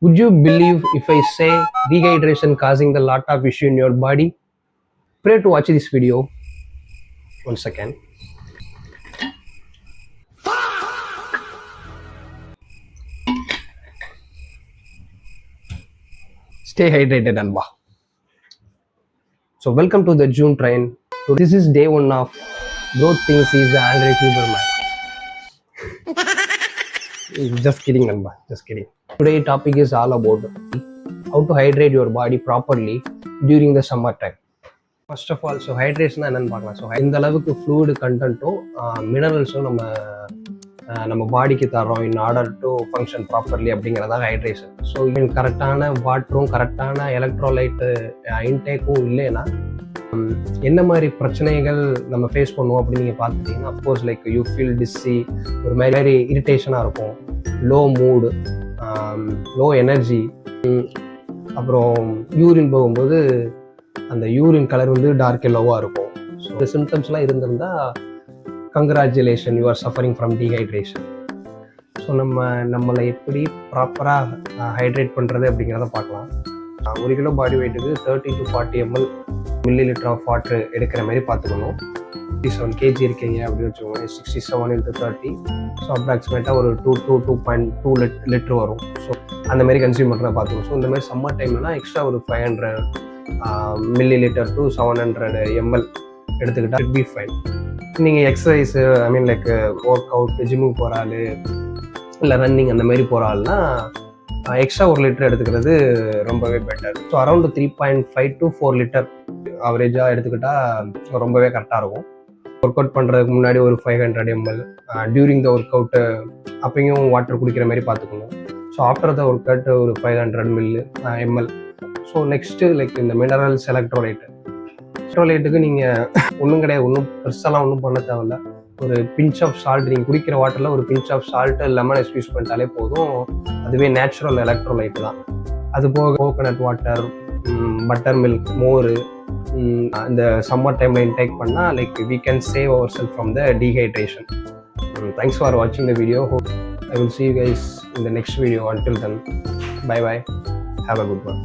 Would you believe if I say dehydration causing a lot of issue in your body? Pray to watch this video. 1 second. Stay hydrated, Anba. So welcome to the June train. So this is day one of growth things is Andre Huberman. Just kidding, Anba. Just kidding. Today topic is all about how to hydrate your body properly during the summer time. First of all so hydration என்னென்னு பார்க்கலாம். So இந்த அளவுக்கு fluid கண்டென்ட்டும் மினரல்ஸும் நம்ம பாடிக்கு தரோம் in order to function properly அப்படிங்கிறதான் hydration. So கரெக்டான வாட்டரும் கரெக்டான எலக்ட்ரோலைட்டு இன்டேக்கும் இல்லைன்னா என்ன மாதிரி பிரச்சனைகள் நம்ம ஃபேஸ் பண்ணுவோம் அப்படின்னு நீங்கள் பார்த்துட்டிங்கன்னா of course like you feel dizzy, ஒரு மாதிரி இரிட்டேஷனாக இருக்கும், லோ மூடு, லோ எனர்ஜி, அப்புறம் யூரின் போகும்போது அந்த யூரின் கலர் வந்து டார்க் எல்லோவாக இருக்கும். ஸோ இந்த சிம்டம்ஸ்லாம் இருந்திருந்தால் congratulation, you are suffering from dehydration. So நம்மளை எப்படி ப்ராப்பராக ஹைட்ரேட் பண்ணுறது அப்படிங்கிறத பார்க்கலாம். 1 கிலோ பாடி வெயிட்டுக்கு 30 to 40 ml ஆஃப் வாட்டர் எடுக்கிற மாதிரி பார்த்துக்கணும். 67 kg இருக்கீங்க அப்படின்னு வச்சுக்கோங்க, 67 into 30, ஸோ அப்ராக்சிமேட்டாக ஒரு 2.2 லிட்டர் வரும். ஸோ அந்த மாதிரி கன்சியூம் பண்ணுறத பார்த்துக்கணும். ஸோ இந்த மாதிரி சம்மர் டைம்லலாம் எக்ஸ்ட்ரா ஒரு 500 ml to 700 ml எடுத்துக்கிட்டால் இட் பி ஃபைன். நீங்கள் எக்ஸசைஸு லைக் ஒர்க் அவுட், ஜிம்முக்கு போகிற ஆள் இல்லை ரன்னிங் அந்த மாதிரி போகிற ஆள்னா எக்ஸ்ட்ரா 1 லிட்டர் எடுத்துக்கிறது ரொம்பவே better. So around 3.5 to 4 litre ஆவரேஜாக எடுத்துக்கிட்டால் ரொம்பவே கரெக்டாக இருக்கும். ஒர்க் அவுட் பண்ணுறதுக்கு முன்னாடி ஒரு 500 ml, during the work out அப்பையும் வாட்டர் குடிக்கிற மாதிரி பார்த்துக்கணும். So after the work out ஒரு 500 ml. ஸோ நெக்ஸ்ட்டு லைக் இந்த மினரல்ஸ், எலக்ட்ரோலைட்டுக்கு நீங்கள் ஒன்றும் கிடையாது, ஒன்றும் பெருசாலாம் ஒன்றும் பண்ண தேவையில்ல. ஒரு பிஞ்ச் ஆஃப் சால்ட், நீங்கள் குடிக்கிற வாட்டரில் ஒரு pinch of salt, lemon use பண்ணிட்டாலே போதும். அதுவே நேச்சுரல் எலக்ட்ரோலைட்டு தான். அது போக கோகோனட் வாட்டர், பட்டர் மில்க், மோர் இந்த சம்மர் டைமில் இன்டேக் பண்ணால் like we can save ourselves from the dehydration. Thanks for watching the video. Hope I will see you guys in the next video. Until then, bye bye. Have a good one.